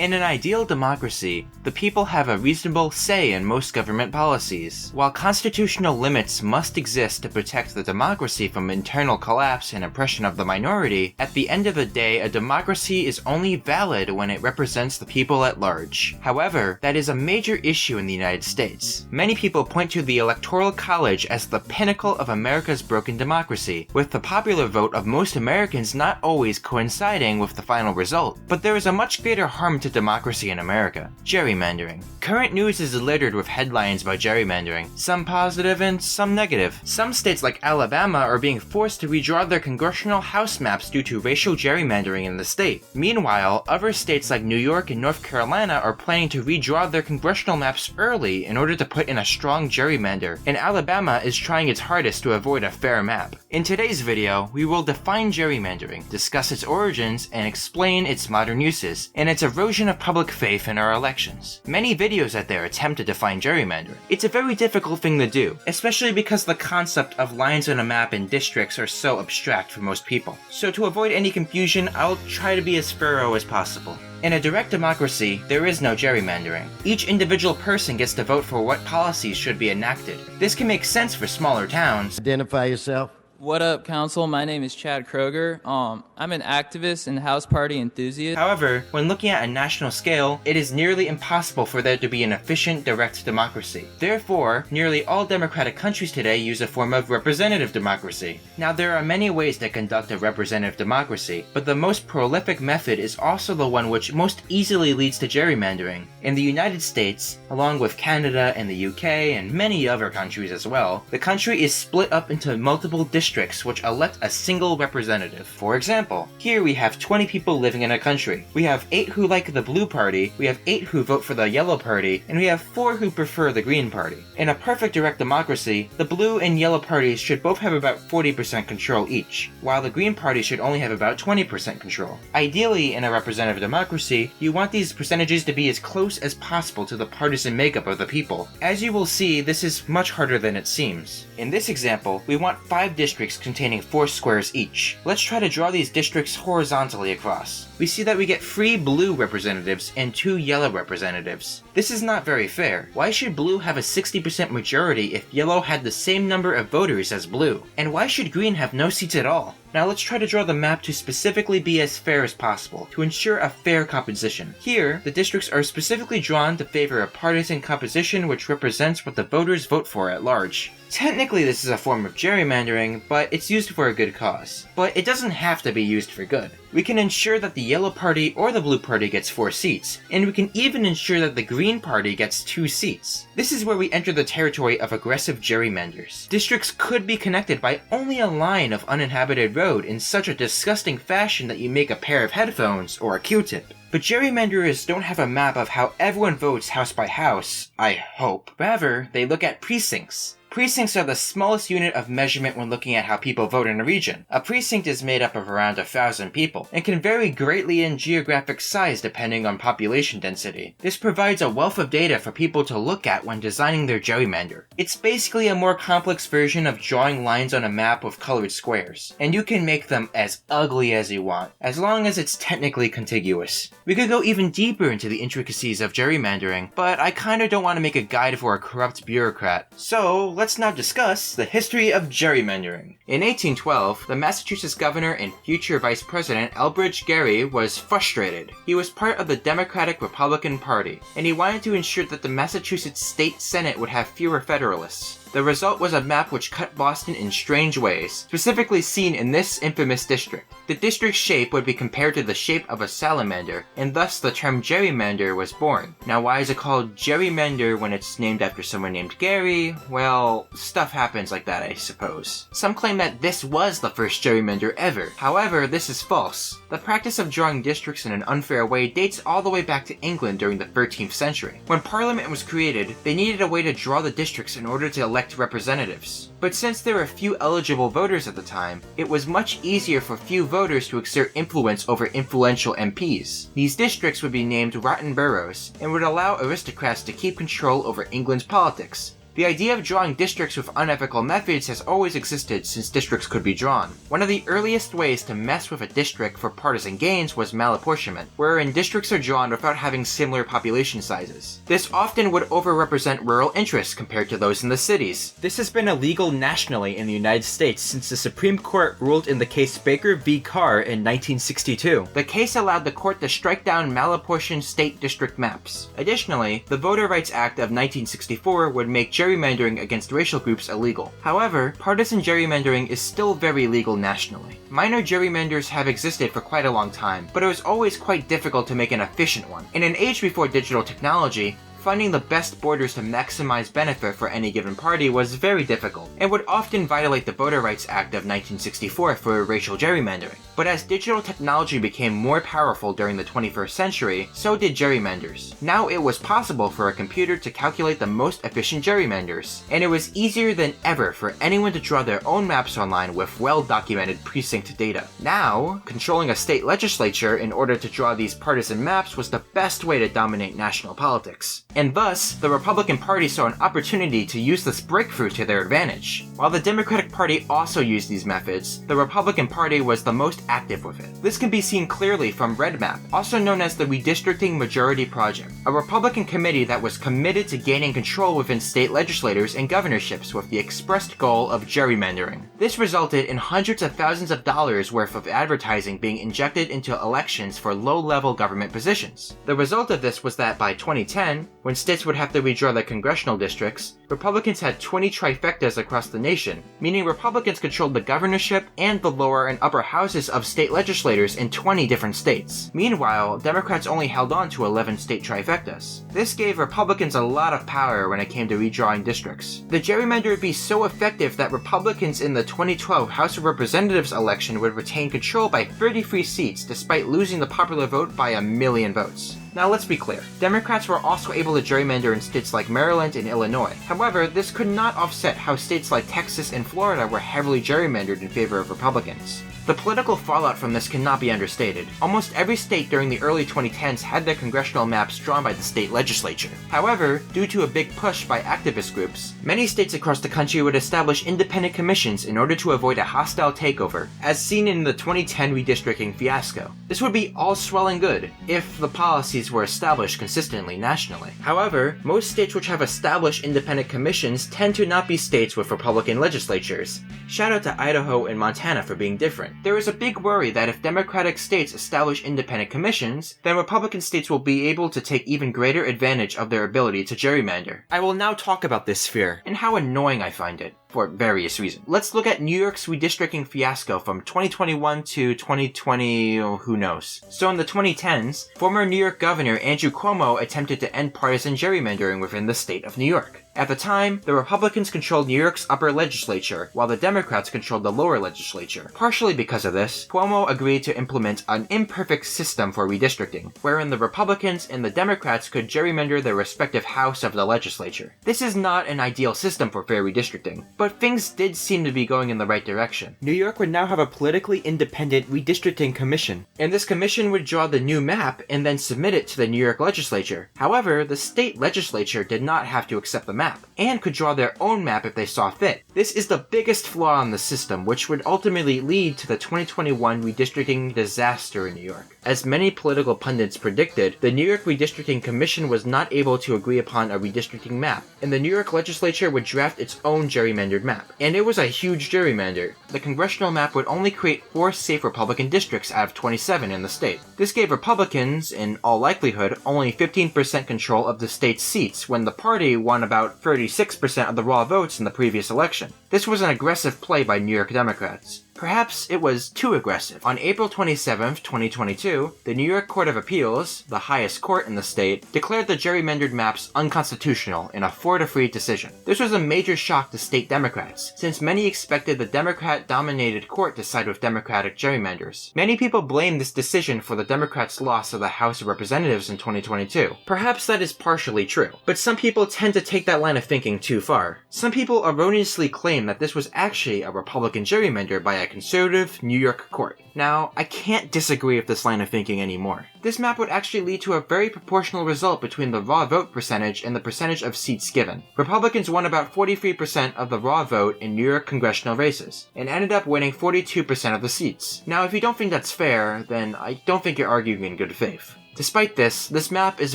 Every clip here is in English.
In an ideal democracy, the people have a reasonable say in most government policies. While constitutional limits must exist to protect the democracy from internal collapse and oppression of the minority, at the end of the day, a democracy is only valid when it represents the people at large. However, that is a major issue in the United States. Many people point to the Electoral College as the pinnacle of America's broken democracy, with the popular vote of most Americans not always coinciding with the final result. But there is a much greater harm to democracy in America: gerrymandering. Current news is littered with headlines about gerrymandering, some positive and some negative. Some states like Alabama are being forced to redraw their congressional House maps due to racial gerrymandering in the state. Meanwhile, other states like New York and North Carolina are planning to redraw their congressional maps early in order to put in a strong gerrymander, and Alabama is trying its hardest to avoid a fair map. In today's video, we will define gerrymandering, discuss its origins, and explain its modern uses, and its erosion of public faith in our elections. Many videos out there attempt to define gerrymandering. It's a very difficult thing to do, especially because the concept of lines on a map and districts are so abstract for most people. So to avoid any confusion, I'll try to be as thorough as possible. In a direct democracy, there is no gerrymandering. Each individual person gets to vote for what policies should be enacted. This can make sense for smaller towns. Identify yourself. What up, Council? My name is Chad Kroger. I'm an activist and house party enthusiast. However, when looking at a national scale, it is nearly impossible for there to be an efficient direct democracy. Therefore, nearly all democratic countries today use a form of representative democracy. Now, there are many ways to conduct a representative democracy, but the most prolific method is also the one which most easily leads to gerrymandering. In the United States, along with Canada and the UK and many other countries as well, the country is split up into multiple districts which elect a single representative. For example, here we have 20 people living in a country. We have 8 who like the blue party, we have 8 who vote for the yellow party, and we have 4 who prefer the green party. In a perfect direct democracy, the blue and yellow parties should both have about 40% control each, while the green party should only have about 20% control. Ideally, in a representative democracy, you want these percentages to be as close as possible to the partisan makeup of the people. As you will see, this is much harder than it seems. In this example, we want 5 districts containing 4 squares each. Let's try to draw these districts horizontally across. We see that we get 3 blue representatives and 2 yellow representatives. This is not very fair. Why should blue have a 60% majority if yellow had the same number of voters as blue? And why should green have no seats at all? Now let's try to draw the map to specifically be as fair as possible, to ensure a fair composition. Here, the districts are specifically drawn to favor a partisan composition which represents what the voters vote for at large. Technically this is a form of gerrymandering, but it's used for a good cause. But it doesn't have to be used for good. We can ensure that the yellow party or the blue party gets 4 seats, and we can even ensure that the green party gets 2 seats. This is where we enter the territory of aggressive gerrymanders. Districts could be connected by only a line of uninhabited road in such a disgusting fashion that you make a pair of headphones or a Q-tip. But gerrymanderers don't have a map of how everyone votes house by house, I hope. Rather, they look at precincts. Precincts are the smallest unit of measurement when looking at how people vote in a region. A precinct is made up of around 1,000 people, and can vary greatly in geographic size depending on population density. This provides a wealth of data for people to look at when designing their gerrymander. It's basically a more complex version of drawing lines on a map with colored squares, and you can make them as ugly as you want, as long as it's technically contiguous. We could go even deeper into the intricacies of gerrymandering, but I kinda don't want to make a guide for a corrupt bureaucrat. So, let's now discuss the history of gerrymandering. In 1812, the Massachusetts governor and future vice president Elbridge Gerry was frustrated. He was part of the Democratic-Republican Party, and he wanted to ensure that the Massachusetts State Senate would have fewer Federalists. The result was a map which cut Boston in strange ways, specifically seen in this infamous district. The district's shape would be compared to the shape of a salamander, and thus the term gerrymander was born. Now why is it called gerrymander when it's named after someone named Gary? Well, stuff happens like that, I suppose. Some claim that this was the first gerrymander ever. However, this is false. The practice of drawing districts in an unfair way dates all the way back to England during the 13th century. When Parliament was created, they needed a way to draw the districts in order to elect representatives. But since there were few eligible voters at the time, it was much easier for few voters to exert influence over influential MPs. These districts would be named rotten boroughs, and would allow aristocrats to keep control over England's politics. The idea of drawing districts with unethical methods has always existed since districts could be drawn. One of the earliest ways to mess with a district for partisan gains was malapportionment, wherein districts are drawn without having similar population sizes. This often would overrepresent rural interests compared to those in the cities. This has been illegal nationally in the United States since the Supreme Court ruled in the case Baker v. Carr in 1962. The case allowed the court to strike down malapportioned state district maps. Additionally, the Voter Rights Act of 1964 would make gerrymandering against racial groups illegal. However, partisan gerrymandering is still very legal nationally. Minor gerrymanders have existed for quite a long time, but it was always quite difficult to make an efficient one. In an age before digital technology, finding the best borders to maximize benefit for any given party was very difficult, and would often violate the Voter Rights Act of 1964 for racial gerrymandering. But as digital technology became more powerful during the 21st century, so did gerrymanders. Now it was possible for a computer to calculate the most efficient gerrymanders, and it was easier than ever for anyone to draw their own maps online with well-documented precinct data. Now, controlling a state legislature in order to draw these partisan maps was the best way to dominate national politics. And thus, the Republican Party saw an opportunity to use this breakthrough to their advantage. While the Democratic Party also used these methods, the Republican Party was the most active with it. This can be seen clearly from RedMap, also known as the Redistricting Majority Project, a Republican committee that was committed to gaining control within state legislatures and governorships with the expressed goal of gerrymandering. This resulted in hundreds of thousands of dollars worth of advertising being injected into elections for low-level government positions. The result of this was that by 2010, when states would have to redraw their congressional districts, Republicans had 20 trifectas across the nation, meaning Republicans controlled the governorship and the lower and upper houses of state legislators in 20 different states. Meanwhile, Democrats only held on to 11 state trifectas. This gave Republicans a lot of power when it came to redrawing districts. The gerrymander would be so effective that Republicans in the 2012 House of Representatives election would retain control by 33 seats despite losing the popular vote by 1 million votes. Now let's be clear, Democrats were also able to gerrymander in states like Maryland and Illinois. However, this could not offset how states like Texas and Florida were heavily gerrymandered in favor of Republicans. The political fallout from this cannot be understated. Almost every state during the early 2010s had their congressional maps drawn by the state legislature. However, due to a big push by activist groups, many states across the country would establish independent commissions in order to avoid a hostile takeover, as seen in the 2010 redistricting fiasco. This would be all swell and good if the policies were established consistently nationally. However, most states which have established independent commissions tend to not be states with Republican legislatures. Shout out to Idaho and Montana for being different. There is a big worry that if Democratic states establish independent commissions, then Republican states will be able to take even greater advantage of their ability to gerrymander. I will now talk about this fear, and how annoying I find it, for various reasons. Let's look at New York's redistricting fiasco from 2021 to 2020, who knows. So in the 2010s, former New York Governor Andrew Cuomo attempted to end partisan gerrymandering within the state of New York. At the time, the Republicans controlled New York's upper legislature, while the Democrats controlled the lower legislature. Partially because of this, Cuomo agreed to implement an imperfect system for redistricting, wherein the Republicans and the Democrats could gerrymander their respective house of the legislature. This is not an ideal system for fair redistricting, but things did seem to be going in the right direction. New York would now have a politically independent redistricting commission, and this commission would draw the new map and then submit it to the New York legislature. However, the state legislature did not have to accept the map, and could draw their own map if they saw fit. This is the biggest flaw in the system, which would ultimately lead to the 2021 redistricting disaster in New York. As many political pundits predicted, the New York Redistricting Commission was not able to agree upon a redistricting map, and the New York legislature would draft its own gerrymandered map. And it was a huge gerrymander. The congressional map would only create 4 safe Republican districts out of 27 in the state. This gave Republicans, in all likelihood, only 15% control of the state's seats, when the party won about 36% of the raw votes in the previous election. This was an aggressive play by New York Democrats. Perhaps it was too aggressive. On April 27, 2022, the New York Court of Appeals, the highest court in the state, declared the gerrymandered maps unconstitutional in a 4-3 decision. This was a major shock to state Democrats, since many expected the Democrat-dominated court to side with Democratic gerrymanders. Many people blame this decision for the Democrats' loss of the House of Representatives in 2022. Perhaps that is partially true, but some people tend to take that line of thinking too far. Some people erroneously claim claim that this was actually a Republican gerrymander by a conservative New York court. Now, I can't disagree with this line of thinking anymore. This map would actually lead to a very proportional result between the raw vote percentage and the percentage of seats given. Republicans won about 43% of the raw vote in New York congressional races, and ended up winning 42% of the seats. Now, if you don't think that's fair, then I don't think you're arguing in good faith. Despite this map is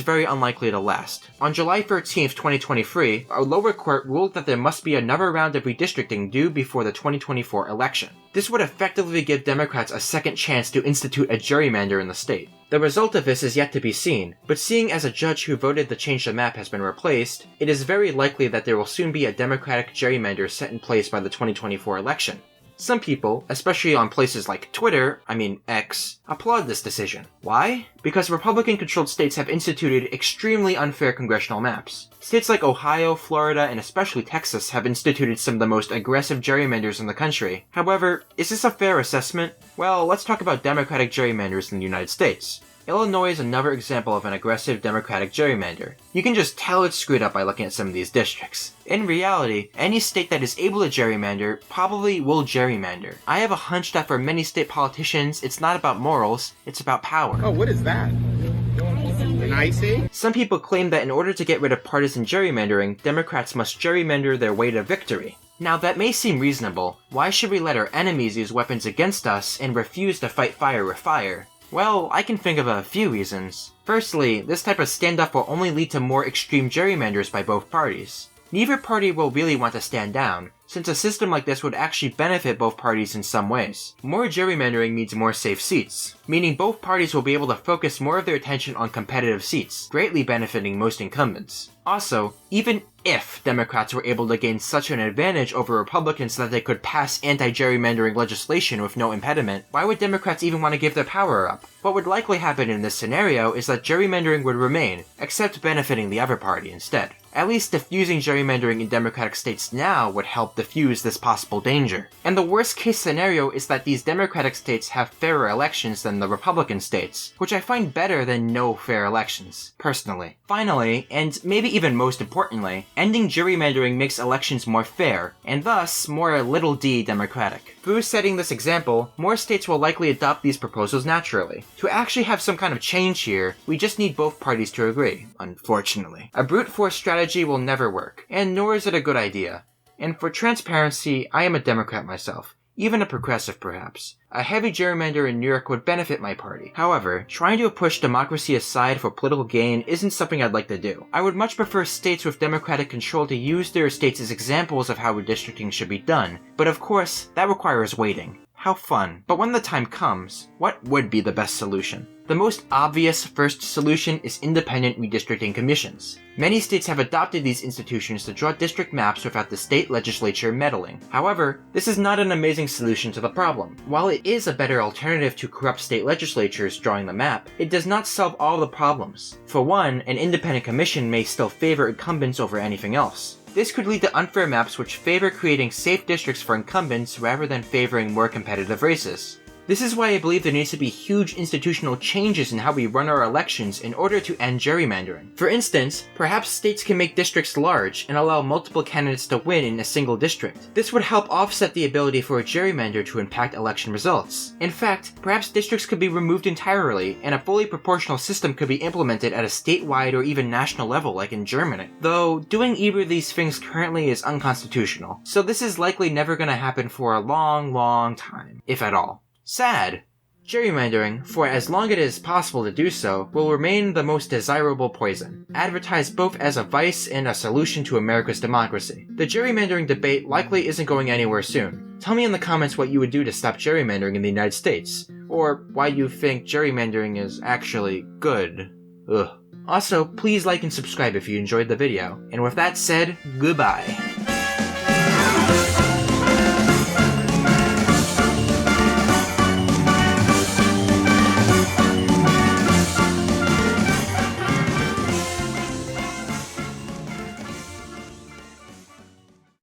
very unlikely to last. On July 13th, 2023, a lower court ruled that there must be another round of redistricting due before the 2024 election. This would effectively give Democrats a second chance to institute a gerrymander in the state. The result of this is yet to be seen, but seeing as a judge who voted to change the map has been replaced, it is very likely that there will soon be a Democratic gerrymander set in place by the 2024 election. Some people, especially on places like Twitter, X, applaud this decision. Why? Because Republican-controlled states have instituted extremely unfair congressional maps. States like Ohio, Florida, and especially Texas have instituted some of the most aggressive gerrymanders in the country. However, is this a fair assessment? Well, let's talk about Democratic gerrymanders in the United States. Illinois is another example of an aggressive Democratic gerrymander. You can just tell it's screwed up by looking at some of these districts. In reality, any state that is able to gerrymander probably will gerrymander. I have a hunch that for many state politicians, it's not about morals, it's about power. Oh, what is that? An Icee? Some people claim that in order to get rid of partisan gerrymandering, Democrats must gerrymander their way to victory. Now that may seem reasonable. Why should we let our enemies use weapons against us and refuse to fight fire with fire? Well, I can think of a few reasons. Firstly, this type of standoff will only lead to more extreme gerrymanders by both parties. Neither party will really want to stand down, since a system like this would actually benefit both parties in some ways. More gerrymandering means more safe seats, meaning both parties will be able to focus more of their attention on competitive seats, greatly benefiting most incumbents. Also, even if Democrats were able to gain such an advantage over Republicans that they could pass anti-gerrymandering legislation with no impediment, why would Democrats even want to give their power up? What would likely happen in this scenario is that gerrymandering would remain, except benefiting the other party instead. At least diffusing gerrymandering in Democratic states now would help diffuse this possible danger. And the worst case scenario is that these Democratic states have fairer elections than the Republican states, which I find better than no fair elections, personally. Finally, and maybe even most importantly, ending gerrymandering makes elections more fair, and thus more little d democratic. Through setting this example, more states will likely adopt these proposals naturally. To actually have some kind of change here, we just need both parties to agree, unfortunately. A brute force strategy will never work, and nor is it a good idea. And for transparency, I am a Democrat myself. Even a progressive, perhaps. A heavy gerrymander in New York would benefit my party. However, trying to push democracy aside for political gain isn't something I'd like to do. I would much prefer states with democratic control to use their states as examples of how redistricting should be done, but of course, that requires waiting. How fun. But when the time comes, what would be the best solution? The most obvious first solution is independent redistricting commissions. Many states have adopted these institutions to draw district maps without the state legislature meddling. However, this is not an amazing solution to the problem. While it is a better alternative to corrupt state legislatures drawing the map, it does not solve all the problems. For one, an independent commission may still favor incumbents over anything else. This could lead to unfair maps which favor creating safe districts for incumbents rather than favoring more competitive races. This is why I believe there needs to be huge institutional changes in how we run our elections in order to end gerrymandering. For instance, perhaps states can make districts large and allow multiple candidates to win in a single district. This would help offset the ability for a gerrymander to impact election results. In fact, perhaps districts could be removed entirely, and a fully proportional system could be implemented at a statewide or even national level like in Germany. Though, doing either of these things currently is unconstitutional, so this is likely never going to happen for a long time, if at all. Sad. Gerrymandering, for as long as it is possible to do so, will remain the most desirable poison, advertised both as a vice and a solution to America's democracy. The gerrymandering debate likely isn't going anywhere soon. Tell me in the comments what you would do to stop gerrymandering in the United States, or why you think gerrymandering is actually good. Ugh. Also, please like and subscribe if you enjoyed the video, and with that said, goodbye.